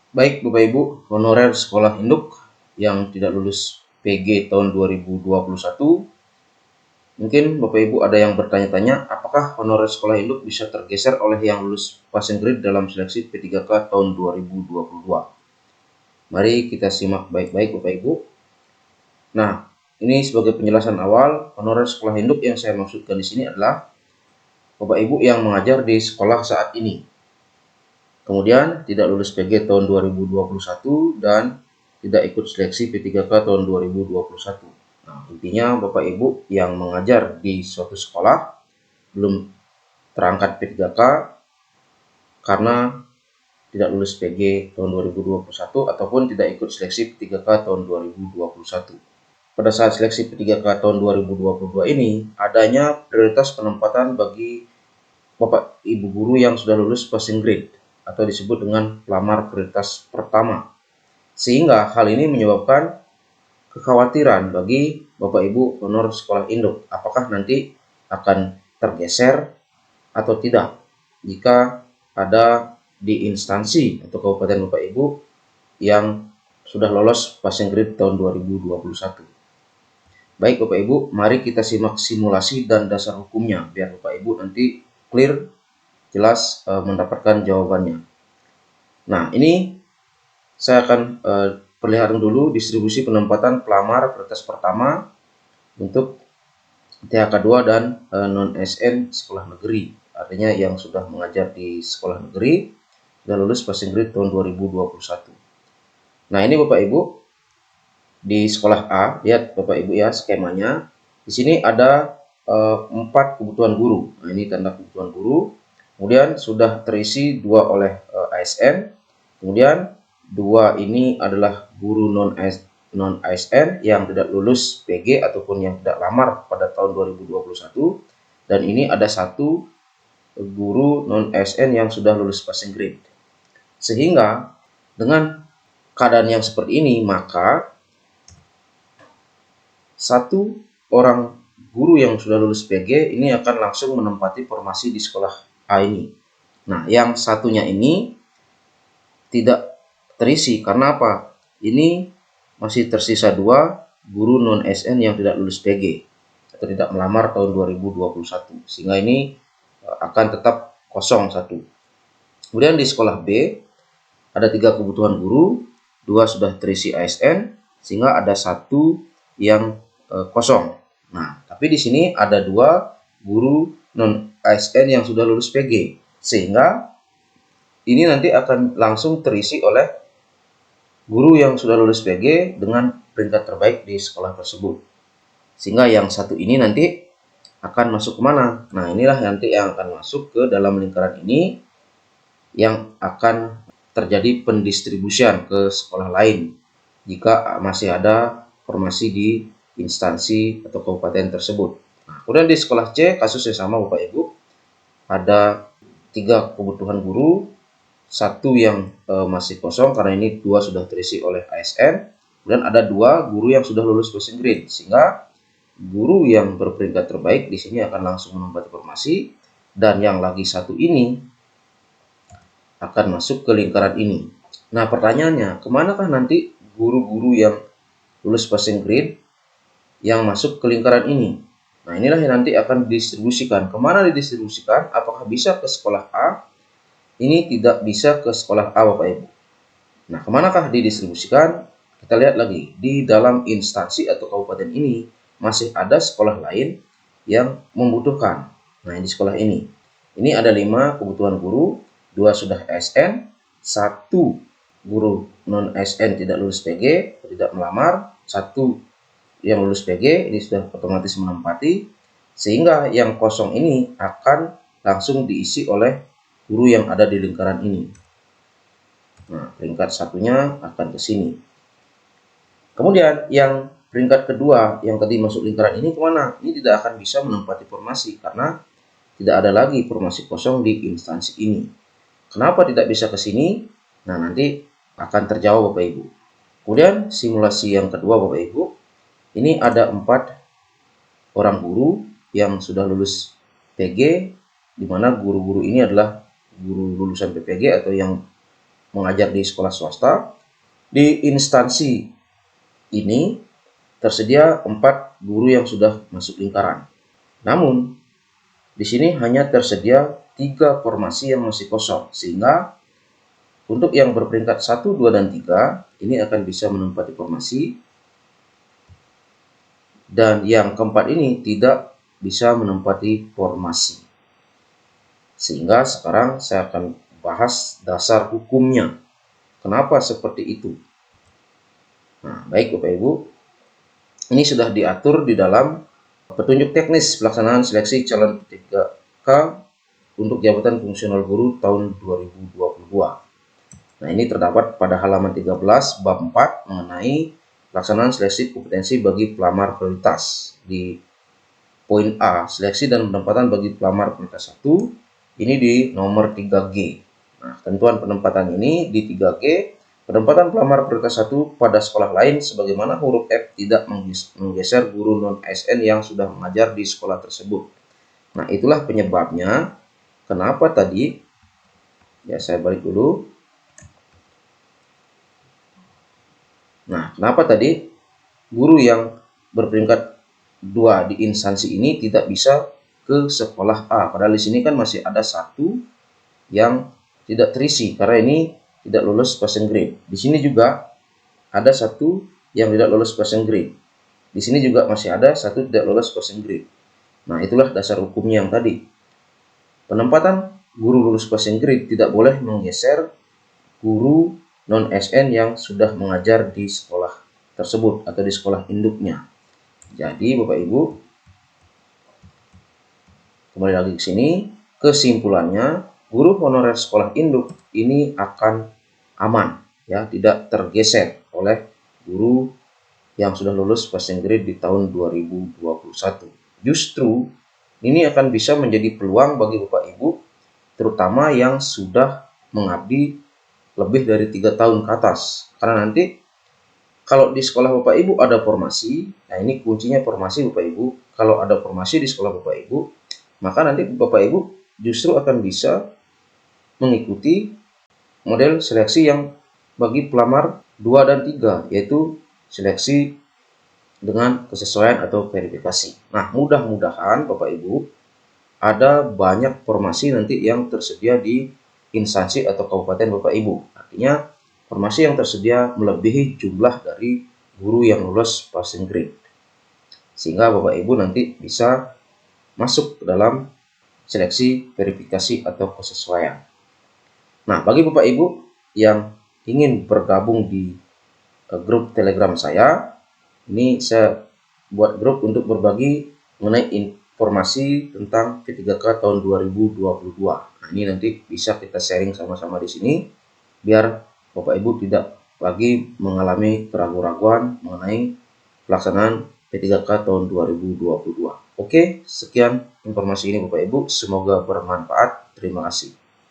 Baik Bapak Ibu, honorer sekolah induk yang tidak lulus PG tahun 2021, mungkin Bapak Ibu ada yang bertanya-tanya, apakah honorer sekolah induk bisa tergeser oleh yang lulus passing grade dalam seleksi P3K tahun 2022? Mari kita simak baik-baik Bapak Ibu. Nah, ini sebagai penjelasan awal, honorer sekolah induk yang saya maksudkan di sini adalah Bapak Ibu yang mengajar di sekolah saat ini, kemudian tidak lulus PG tahun 2021 dan tidak ikut seleksi P3K tahun 2021. Nah, intinya Bapak Ibu yang mengajar di suatu sekolah belum terangkat P3K karena tidak lulus PG tahun 2021 ataupun tidak ikut seleksi P3K tahun 2021. Pada saat seleksi P3K tahun 2022 ini, adanya prioritas penempatan bagi Bapak Ibu guru yang sudah lulus passing grade atau disebut dengan pelamar prioritas pertama. Sehingga hal ini menyebabkan kekhawatiran bagi Bapak Ibu honor sekolah induk, apakah nanti akan tergeser atau tidak jika ada di instansi atau kabupaten Bapak Ibu yang sudah lolos passing grade tahun 2021. Baik Bapak Ibu, mari kita simak simulasi dan dasar hukumnya biar Bapak Ibu nanti clear, jelas mendapatkan jawabannya. Nah, ini saya akan perlihatkan dulu distribusi penempatan pelamar prioritas pertama untuk THK 2 dan non-SN sekolah negeri. Artinya yang sudah mengajar di sekolah negeri sudah lulus passing grade tahun 2021. Nah, ini Bapak Ibu di sekolah A, lihat Bapak Ibu ya skemanya. Di sini ada 4 kebutuhan guru. Nah, ini tanda kebutuhan guru. Kemudian sudah terisi 2 oleh ASN. Kemudian 2 ini adalah guru non-ASN yang tidak lulus PG ataupun yang tidak lamar pada tahun 2021. Dan ini ada 1 guru non-ASN yang sudah lulus passing grade. Sehingga dengan keadaan yang seperti ini, maka 1 orang guru yang sudah lulus PG ini akan langsung menempati formasi di sekolah A ini. Nah, yang satunya ini tidak terisi karena apa? Ini masih tersisa 2 guru non-SN yang tidak lulus PG atau tidak melamar tahun 2021. Sehingga ini akan tetap kosong 1. Kemudian di sekolah B ada 3 kebutuhan guru, 2 sudah terisi ASN, sehingga ada 1 yang kosong. Nah, tapi di sini ada 2 guru non ASN yang sudah lulus PG, sehingga ini nanti akan langsung terisi oleh guru yang sudah lulus PG dengan peringkat terbaik di sekolah tersebut. Sehingga yang 1 ini nanti akan masuk kemana? Nah, inilah nanti yang akan masuk ke dalam lingkaran ini yang akan terjadi pendistribusian ke sekolah lain jika masih ada formasi di instansi atau kabupaten tersebut. Nah, kemudian di sekolah C kasusnya sama Bapak Ibu, ada 3 kebutuhan guru, 1 yang masih kosong karena ini 2 sudah terisi oleh ASN, kemudian ada 2 guru yang sudah lulus passing grade, sehingga guru yang berperingkat terbaik di sini akan langsung menempati formasi dan yang lagi 1 ini akan masuk ke lingkaran ini. Nah, pertanyaannya, kemanakah nanti guru-guru yang lulus passing grade yang masuk ke lingkaran ini? Nah, inilah yang nanti akan didistribusikan. Kemana didistribusikan? Apakah bisa ke sekolah A? Ini tidak bisa ke sekolah A, Bapak Ibu. Nah, kemanakah didistribusikan? Kita lihat lagi. Di dalam instansi atau kabupaten ini masih ada sekolah lain yang membutuhkan. Nah, di sekolah ini. Ini ada 5 kebutuhan guru, 2 sudah ASN, 1 guru non-ASN tidak lulus PG, tidak melamar, 1 yang lulus PG ini sudah otomatis menempati, sehingga yang kosong ini akan langsung diisi oleh guru yang ada di lingkaran ini. Nah, peringkat 1-nya akan ke sini. Kemudian yang peringkat kedua yang tadi masuk lingkaran ini kemana? Ini tidak akan bisa menempati formasi karena tidak ada lagi formasi kosong di instansi ini. Kenapa tidak bisa ke sini? Nah, nanti akan terjawab Bapak Ibu. Kemudian simulasi yang kedua Bapak Ibu, ini ada 4 orang guru yang sudah lulus PG, di mana guru-guru ini adalah guru lulusan PPG atau yang mengajar di sekolah swasta. Di instansi ini tersedia 4 guru yang sudah masuk lingkaran. Namun, di sini hanya tersedia 3 formasi yang masih kosong, sehingga untuk yang berperingkat 1, 2, dan 3 ini akan bisa menempati formasi, dan yang keempat ini tidak bisa menempati formasi. Sehingga sekarang saya akan bahas dasar hukumnya. Kenapa seperti itu? Nah, baik Bapak Ibu, ini sudah diatur di dalam petunjuk teknis pelaksanaan seleksi calon P3K untuk jabatan fungsional guru tahun 2022. Nah, ini terdapat pada halaman 13 bab 4 mengenai pelaksanaan seleksi kompetensi bagi pelamar prioritas. Di poin A, seleksi dan penempatan bagi pelamar prioritas 1, ini di nomor 3G. Nah, ketentuan penempatan ini di 3G, penempatan pelamar prioritas 1 pada sekolah lain sebagaimana huruf F tidak menggeser guru non-ASN yang sudah mengajar di sekolah tersebut. Nah, itulah penyebabnya kenapa tadi, ya saya balik dulu. Nah, kenapa tadi guru yang berperingkat 2 di instansi ini tidak bisa ke sekolah A, padahal di sini kan masih ada 1 yang tidak terisi karena ini tidak lulus passing grade. Di sini juga ada 1 yang tidak lulus passing grade. Di sini juga masih ada 1 tidak lulus passing grade. Nah, itulah dasar hukumnya yang tadi. Penempatan guru lulus passing grade tidak boleh menggeser guru non-SN yang sudah mengajar di sekolah tersebut atau di sekolah induknya. Jadi Bapak Ibu, kembali lagi ke sini, kesimpulannya guru honorer sekolah induk ini akan aman, ya, tidak tergeser oleh guru yang sudah lulus passing grade di tahun 2021. Justru ini akan bisa menjadi peluang bagi Bapak Ibu, terutama yang sudah mengabdi lebih dari 3 tahun ke atas. Karena nanti kalau di sekolah Bapak Ibu ada formasi, nah ini kuncinya formasi Bapak Ibu. Kalau ada formasi di sekolah Bapak Ibu, maka nanti Bapak Ibu justru akan bisa mengikuti model seleksi yang bagi pelamar 2 dan 3, yaitu seleksi dengan kesesuaian atau verifikasi. Nah, mudah-mudahan Bapak Ibu ada banyak formasi nanti yang tersedia di instansi atau kabupaten Bapak Ibu. Artinya formasi yang tersedia melebihi jumlah dari guru yang lulus passing grade. Sehingga Bapak Ibu nanti bisa masuk ke dalam seleksi verifikasi atau kesesuaian. Nah, bagi Bapak Ibu yang ingin bergabung di grup Telegram saya, ini saya buat grup untuk berbagi mengenai informasi tentang P3K tahun 2022. Nah, ini nanti bisa kita sharing sama-sama di sini biar Bapak Ibu tidak lagi mengalami keraguan-raguan mengenai pelaksanaan P3K tahun 2022. Oke, sekian informasi ini Bapak Ibu, semoga bermanfaat. Terima kasih.